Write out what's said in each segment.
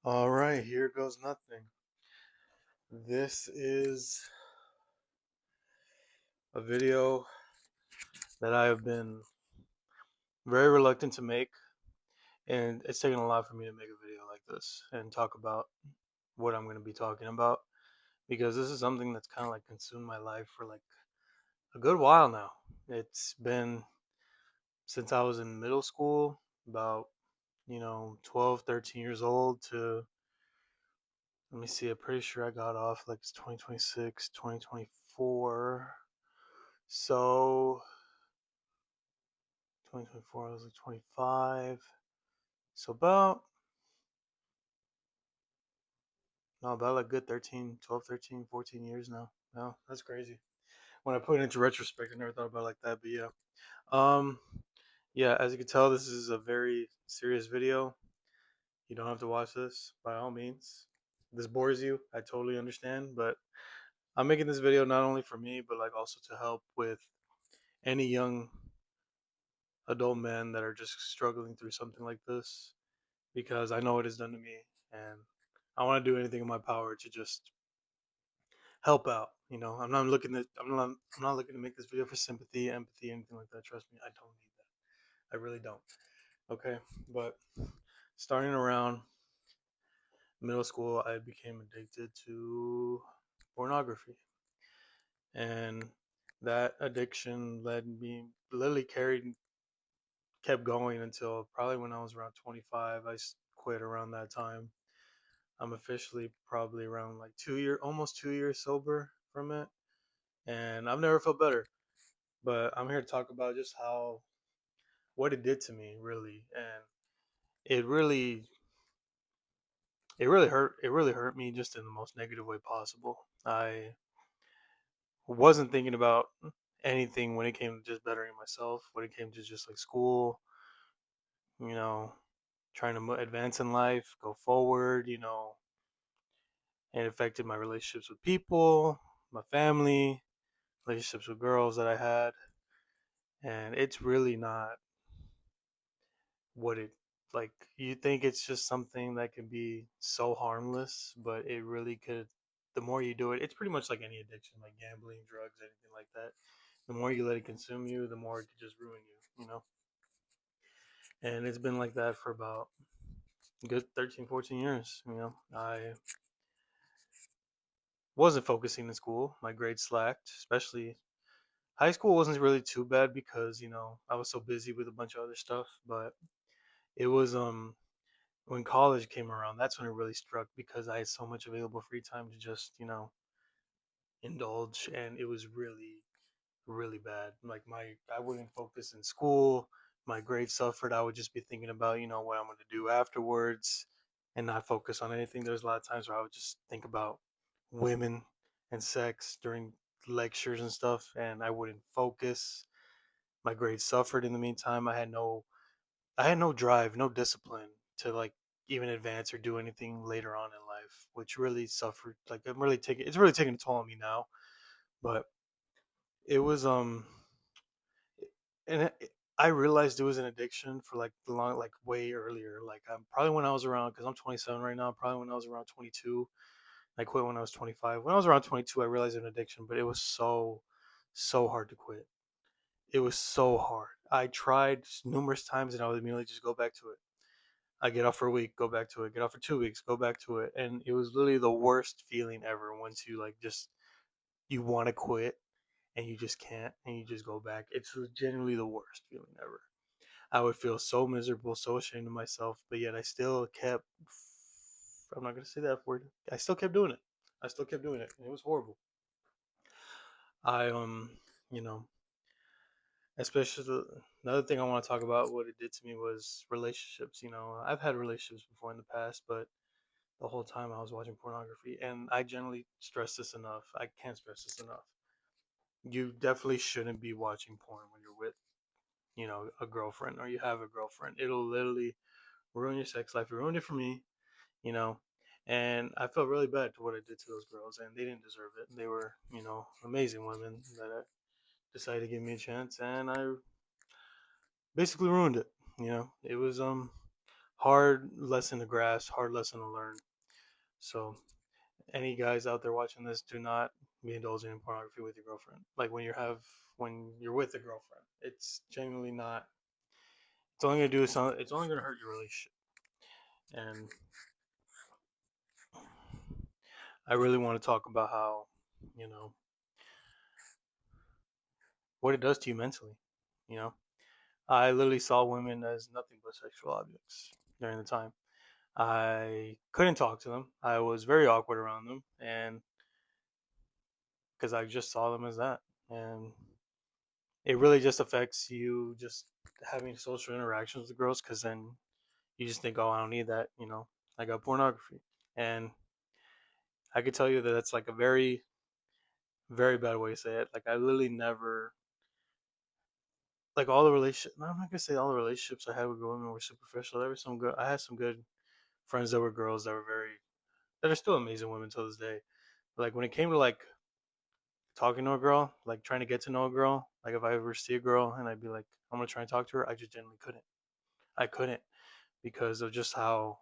All right, here goes nothing. This is a video that I have been very reluctant to make, and it's taken a lot for me to make a video like this and talk about what I'm going to be talking about because this is something that's kind of like consumed my life for like a good while now. It's been since I was in middle school, about 12, 13 years old to let me see, I'm pretty sure I got off like it's 2026, 2024. So 2024, I was like 25. So about like good 13, 12, 13, 14 years now. No, that's crazy. When I put it into retrospect, I never thought about it like that. But yeah. Um, yeah, as you can tell, this is a very serious video. You don't have to watch this by all means. If this bores you, I totally understand. But I'm making this video not only for me, but like also to help with any young adult men that are just struggling through something like this because I know it has done to me, and I want to do anything in my power to just help out. I'm not looking to make this video for sympathy, empathy, anything like that. Trust me, I don't need that. I really don't. Okay, but starting around middle school, I became addicted to pornography, and that addiction led me literally carried kept going until probably when I was around 25. I quit around that time. I'm officially probably around like almost 2 years sober from it, and I've never felt better. But I'm here to talk about just what it did to me, really, and it really, it really hurt me just in the most negative way possible. I wasn't thinking about anything when it came to just bettering myself, when it came to just like school, you know, trying to advance in life, go forward, and it affected my relationships with people, my family, relationships with girls that I had, and it's really not what it like. You think it's just something that can be so harmless, but it really could. The more you do it, it's pretty much like any addiction, like gambling, drugs, anything like that. The more you let it consume you, the more it could just ruin you. And it's been like that for about a good 13, 14 years. I wasn't focusing in school. My grades slacked, especially high school wasn't really too bad because I was so busy with a bunch of other stuff. But it was when college came around, that's when it really struck because I had so much available free time to just indulge, and it was really really bad. Like I wouldn't focus in school. My grades suffered. I would just be thinking about what I'm going to do afterwards, and not focus on anything. There's a lot of times where I would just think about women and sex during lectures and stuff, and I wouldn't focus. My grades suffered in the meantime. I had no drive, no discipline to like even advance or do anything later on in life, which really suffered. Like it's really taking a toll on me now. But it was and I realized it was an addiction for like the long, like way earlier. Like probably when I was around, because I'm 27 right now. Probably when I was around 22. I quit when I was 25. When I was around 22, I realized it was an addiction, but it was so hard to quit. It was so hard. I tried numerous times, and I would immediately just go back to it. I get off for a week, go back to it. Get off for 2 weeks, go back to it, and it was literally the worst feeling ever. Once you like just you want to quit and you just can't, and you just go back. It's genuinely the worst feeling ever. I would feel so miserable, so ashamed of myself, but yet I still kept. I'm not gonna say that word. I still kept doing it. I still kept doing it, and it was horrible. I you know, especially another thing I want to talk about. What it did to me was relationships. I've had relationships before in the past, but the whole time I was watching pornography, and I generally stress this enough. I can't stress this enough. You definitely shouldn't be watching porn when you're with, a girlfriend or you have a girlfriend. It'll literally ruin your sex life. It ruined it for me, you know. And I felt really bad to what I did to those girls, and they didn't deserve it. They were, amazing women that decided to give me a chance, and I basically ruined it. It was hard lesson to grasp, hard lesson to learn. So any guys out there watching this, do not be indulging in pornography with your girlfriend. Like when you're with a girlfriend, it's genuinely not. It's only gonna do something. It's only gonna hurt your relationship. And I really want to talk about how, you know, what it does to you mentally. You know, I literally saw women as nothing but sexual objects during the time. I couldn't talk to them. I was very awkward around them, and because I just saw them as that, and it really just affects you just having social interactions with girls, because then you just think, oh, I don't need that. I got pornography, and I could tell you that that's like a very, very bad way to say it. Like I literally never, like all the relationship. No, I'm not gonna say all the relationships I had with women were superficial. There were some good. I had some good friends that were girls that were very, that are still amazing women till this day. But like when it came to like talking to a girl, like trying to get to know a girl, like if I ever see a girl and I'd be like, I'm gonna try and talk to her, I just genuinely couldn't. I couldn't because of just how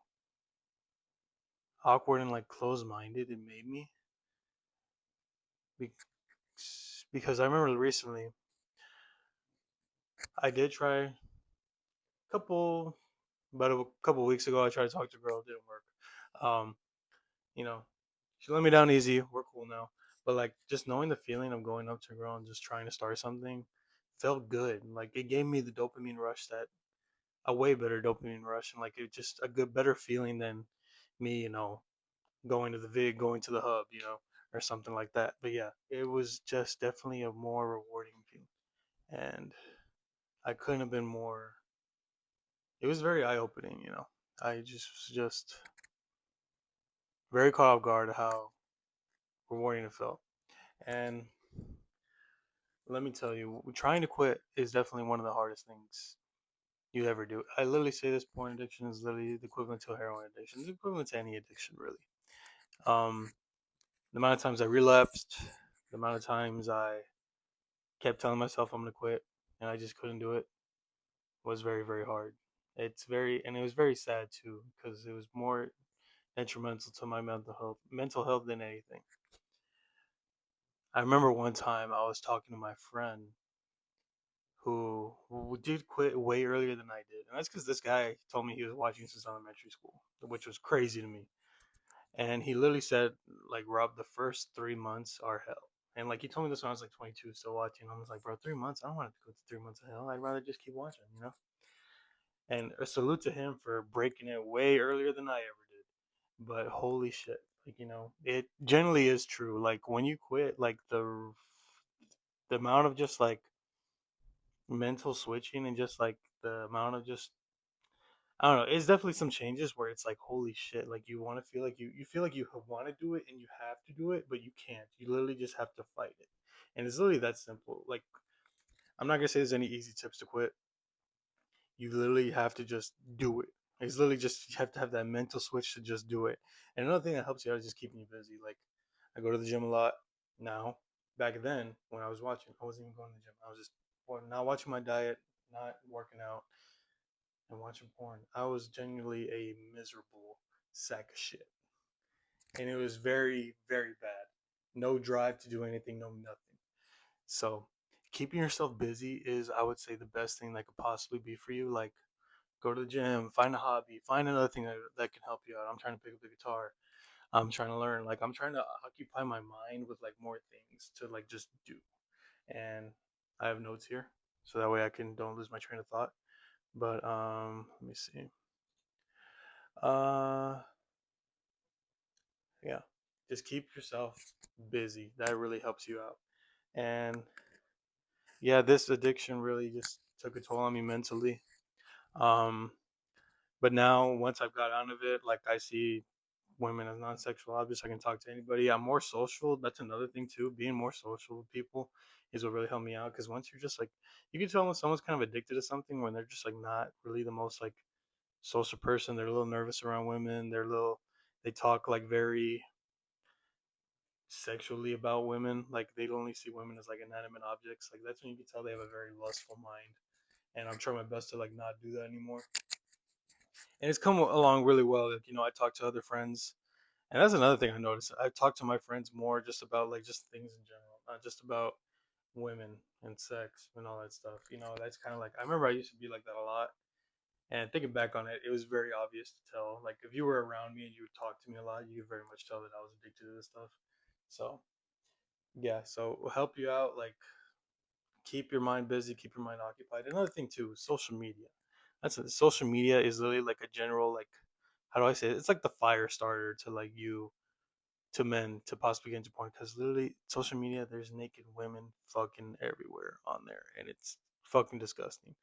awkward and like closed minded it made me. Be- Because I remember recently I did try a couple, about a couple weeks ago. I tried to talk to a girl, it didn't work. Um, you know, she let me down easy. We're cool now, but like just knowing the feeling of going up to a girl and just trying to start something felt good. Like it gave me the dopamine rush, that a way better dopamine rush, and like it just a good better feeling than me, going to the going to the hub, or something like that. But yeah, it was just definitely a more rewarding feeling, and I couldn't have been more. It was very eye opening, I just was just very caught off guard how rewarding it felt. And let me tell you, trying to quit is definitely one of the hardest things you ever do. I literally say this: porn addiction is literally the equivalent to a heroin addiction. It's equivalent to any addiction, really. Um, the amount of times I relapsed, the amount of times I kept telling myself I'm gonna quit, and I just couldn't do it, was very, very hard. And it was very sad too, because it was more detrimental to my mental health than anything. I remember one time I was talking to my friend who did quit way earlier than I did, and that's because this guy told me he was watching since elementary school, which was crazy to me. And he literally said, like, Rob, the first 3 months are hell. And like he told me this when I was like 22, still watching. I was like, bro, 3 months? I don't want to go to 3 months of hell. I'd rather just keep watching. And a salute to him for breaking it way earlier than I ever did. But holy shit, like it generally is true. Like when you quit, like the amount of just like mental switching and just like the amount of just, I don't know. It's definitely some changes where it's like, holy shit, like you want to feel like you feel like you want to do it and you have to do it, but you can't. You literally just have to fight it, and it's literally that simple. Like I'm not gonna say there's any easy tips to quit. You literally have to just do it. It's literally just you have to have that mental switch to just do it. And another thing that helps you out is just keeping you busy. Like I go to the gym a lot now. Back then, when I was watching, I wasn't even going to the gym. I was just not watching my diet, not working out, and watching porn. I was genuinely a miserable sack of shit, and it was very, very bad. No drive to do anything, no nothing. So, keeping yourself busy is, I would say, the best thing that could possibly be for you. Like, go to the gym, find a hobby, find another thing that can help you out. I'm trying to pick up the guitar. I'm trying to learn. Like, I'm trying to occupy my mind with like more things to like just do. And I have notes here, so that way I can don't lose my train of thought. But let me see. Uh, yeah, just keep yourself busy. That really helps you out. And yeah, this addiction really just took a toll on me mentally. Um, but now once I've got out of it, like I see women as non-sexual objects. I can talk to anybody. I'm more social. That's another thing too. Being more social with people is what really helped me out. Because once you're just like, you can tell when someone's kind of addicted to something when they're just like not really the most like social person. They're a little nervous around women. They talk like very sexually about women. Like they only see women as like inanimate objects. Like that's when you can tell they have a very lustful mind. And I'm trying my best to like not do that anymore. and it's come along really well. Like, I talk to other friends, and that's another thing I noticed. I talk to my friends more just about like just things in general, not just about women and sex and all that stuff. That's kind of like I remember I used to be like that a lot. And thinking back on it, it was very obvious to tell. Like if you were around me and you would talk to me a lot, you could very much tell that I was addicted to this stuff. So yeah, so it'll help you out. Like keep your mind busy, keep your mind occupied. Another thing too, social media. Social media is literally like a general like how do I say it? It's like the fire starter to like you to men to possibly get into porn because literally social media there's naked women fucking everywhere on there and it's fucking disgusting.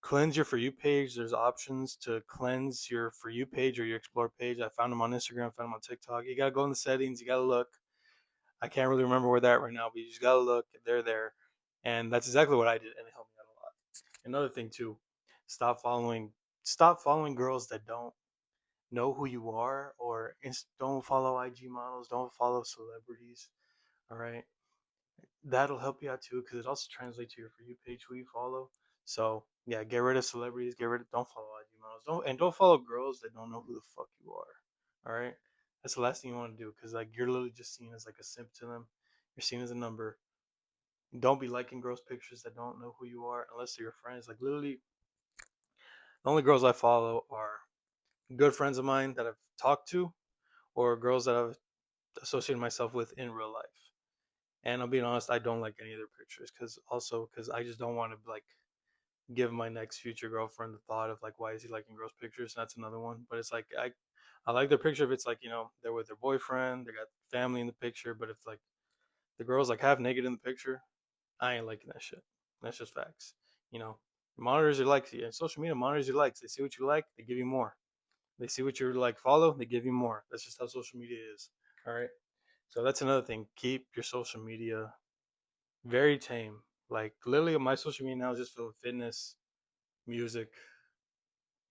Cleanse your for you page. There's options to cleanse your for you page or your explore page. I found them on Instagram, found them on TikTok. You gotta go in the settings, you gotta look. I can't really remember where they're at right now, but you just gotta look. They're there. And that's exactly what I did and it helped me out a lot. Another thing too, stop following stop following girls that don't know who you are or don't follow IG models, don't follow celebrities. All right, that'll help you out too because it also translates to your for you page who you follow. So yeah, get rid of celebrities, don't follow IG models, don't follow girls that don't know who the fuck you are. All right, that's the last thing you want to do because like you're literally just seen as like a simp to them. You're seen as a number. Don't be liking girls' pictures that don't know who you are unless they're your friends. Like literally, the only girls I follow are good friends of mine that I've talked to or girls that I've associated myself with in real life. And I'm being honest, I don't like any of their pictures because I just don't want to like give my next future girlfriend the thought of like why is he liking girls' pictures? That's another one. But it's like I like their picture if it's like they're with their boyfriend, they got family in the picture. But if like the girl's like half naked in the picture, I ain't liking that shit. That's just facts. You know, monitors your likes. Yeah, social media monitors your likes. They see what you like, they give you more. They see what you're like follow, they give you more. That's just how social media is. All right. So that's another thing. Keep your social media very tame. Like literally, my social media now is just filled with fitness, music,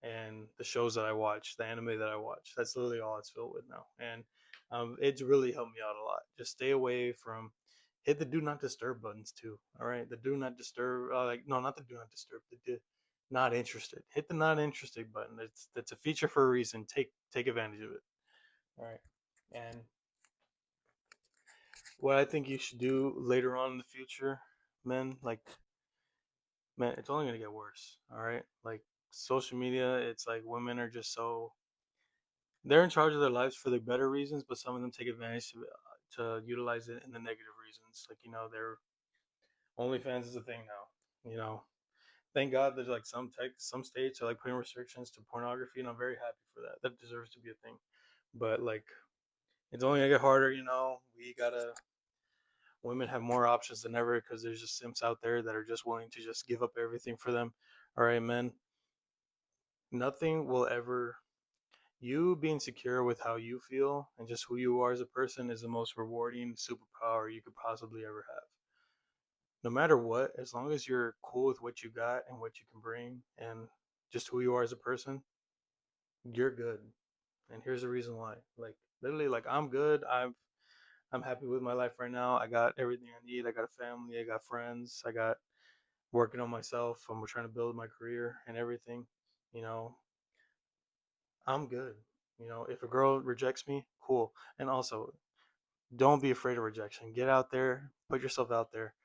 and the shows that I watch, the anime that I watch. That's literally all it's filled with now, and it's really helped me out a lot. Just stay away from. Hit the do not disturb buttons too. All right, the do not disturb. Like no, not the do not disturb. Not interested. Hit the not interested button. That's a feature for a reason. Take advantage of it. All right, and what I think you should do later on in the future, men, like man, it's only gonna get worse. All right, like social media, it's like women are just so they're in charge of their lives for the better reasons, but some of them take advantage to utilize it in the negative reasons. Like their OnlyFans is a thing now. Thank God there's like some states are like putting restrictions to pornography, and I'm very happy for that. That deserves to be a thing. But like, it's only gonna get harder. We gotta women have more options than ever because there's just simps out there that are just willing to just give up everything for them. All right, men. Nothing will ever you being secure with how you feel and just who you are as a person is the most rewarding superpower you could possibly ever have. No matter what, as long as you're cool with what you got and what you can bring and just who you are as a person, you're good. And here's the reason why. Like literally, like I'm good. I'm happy with my life right now. I got everything I need. I got a family. I got friends. I got working on myself. I'm trying to build my career and everything. You know, I'm good. If a girl rejects me, cool. And also, don't be afraid of rejection. Get out there, put yourself out there.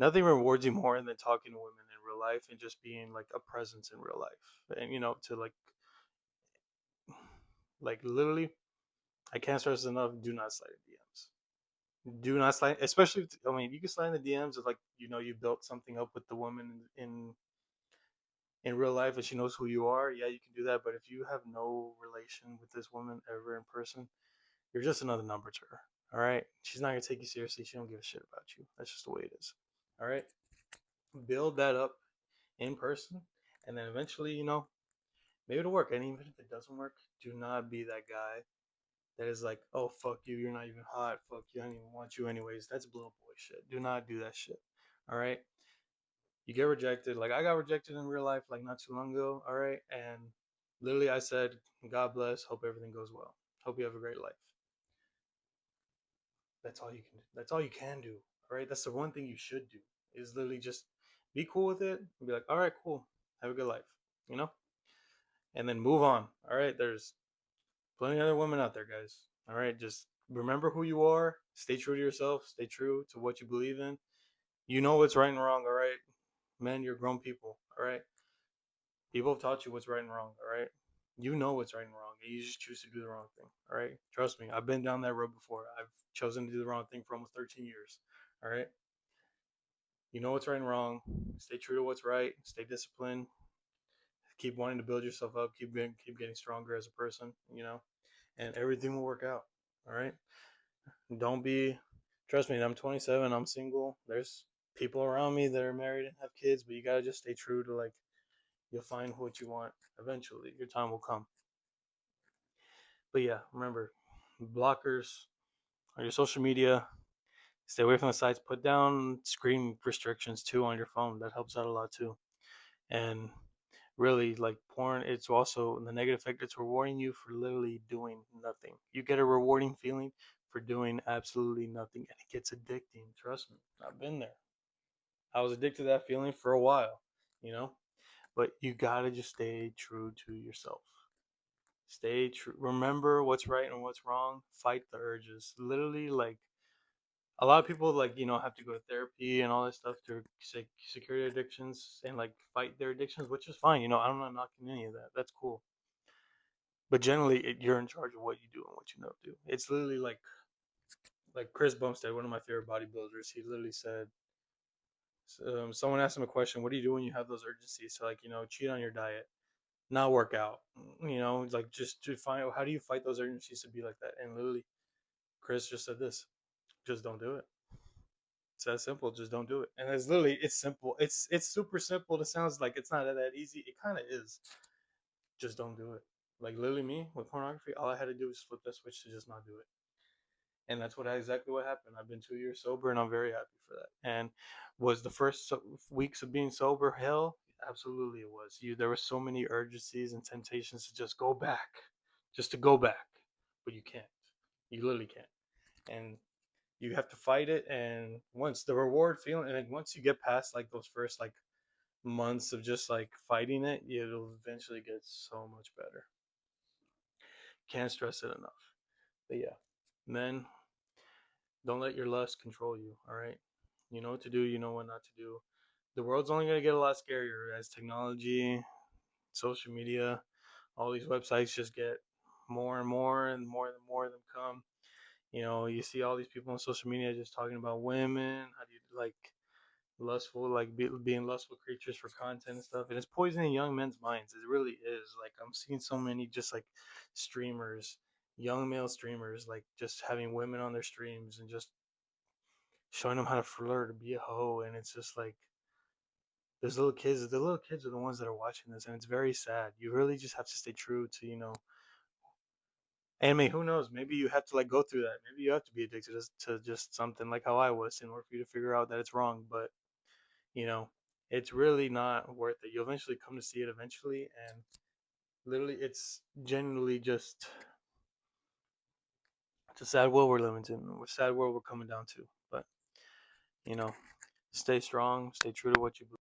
Nothing rewards you more than talking to women in real life and just being like a presence in real life. And to like literally, I can't stress enough. Do not slide in DMs. Do not slide, especially. I mean, you can slide in the DMs if like you built something up with the woman in real life and she knows who you are. Yeah, you can do that. But if you have no relation with this woman ever in person, you're just another number to her. All right. She's not gonna take you seriously. She don't give a shit about you. That's just the way it is. All right. Build that up in person, and then eventually, maybe it'll work. And even if it doesn't work, do not be that guy that is like, oh fuck you, you're not even hot. Fuck you, I don't even want you anyways. That's blow boy shit. Do not do that shit. All right. You get rejected. Like I got rejected in real life like not too long ago. All right. And literally I said, God bless. Hope everything goes well. Hope you have a great life. That's all you can do. That's all you can do. All right. That's the one thing you should do is literally just be cool with it and be like, all right, cool. Have a good life. You know? and then move on. All right, there's plenty of other women out there, guys. All right, just remember who you are. Stay true to yourself. Stay true to what you believe in. You know what's right and wrong. All right, men, you're grown people. All right, people have taught you what's right and wrong. All right, you know what's right and wrong, and you just choose to do the wrong thing. All right, trust me, I've been down that road before. I've chosen to do the wrong thing for almost 13 years. All right, you know what's right and wrong. Stay true to what's right. Stay disciplined. Keep wanting to build yourself up. Keep getting stronger as a person. And everything will work out. All right. Don't be. Trust me. I'm 27. I'm single. There's people around me that are married and have kids, but you gotta just stay true to like. You'll find what you want eventually. Your time will come. But yeah, remember, blockers on your social media. Stay away from the sites. Put down screen restrictions too on your phone. That helps out a lot too. And really, like porn, it's also the negative effect. It's rewarding you for literally doing nothing. You get a rewarding feeling for doing absolutely nothing, and it gets addicting. Trust me, I've been there. I was addicted to that feeling for a while, you know. But you gotta just stay true to yourself. Stay true. Remember what's right and what's wrong. Fight the urges. Literally, like a lot of people, like have to go to therapy and all this stuff to secure their addictions and like fight their addictions, which is fine. I'm not knocking any of that. That's cool. But generally, you're in charge of what you do and what you don't do. It's literally like Chris Bumstead, one of my favorite bodybuilders. He literally said, someone asked him a question, "What do you do when you have those urgencies?" So like cheat on your diet, not work out. It's like just to find out how do you fight those urgencies to be like that. And literally, Chris just said this: just don't do it. It's that simple. Just don't do it. And it's simple. It's super simple. It sounds like it's not that easy. It kind of is. Just don't do it. Like literally me with pornography, all I had to do was flip that switch to just not do it. And that's exactly what happened. I've been 2 years sober, and I'm very happy for that. And was the first weeks of being sober hell? Absolutely, it was. There were so many urgencies and temptations to just go back, just to go back, but you can't. You literally can't. And you have to fight it. And once the reward feeling, and then once you get past like those first like months of just like fighting it, it'll eventually get so much better. Can't stress it enough. But yeah, men, don't let your lust control you. All right, you know what to do. You know what not to do. The world's only gonna get a lot scarier as technology, social media, all these websites just get more and more and more and more of them come. You see all these people on social media just talking about women. How do you like lustful, like being lustful creatures for content and stuff, and it's poisoning young men's minds. It really is. Like I'm seeing so many just like streamers, young male streamers, like just having women on their streams and just showing them how to flirt or be a hoe, and it's just like there's little kids. The little kids are the ones that are watching this, and it's very sad. You really just have to stay true to And I mean, who knows? Maybe you have to like go through that. Maybe you have to be addicted to just something like how I was in order for you to figure out that it's wrong. But you know, it's really not worth it. You'll eventually come to see it eventually, and literally, it's genuinely just it's a sad world we're living in. A sad world we're coming down to. But you know, stay strong, stay true to what you believe.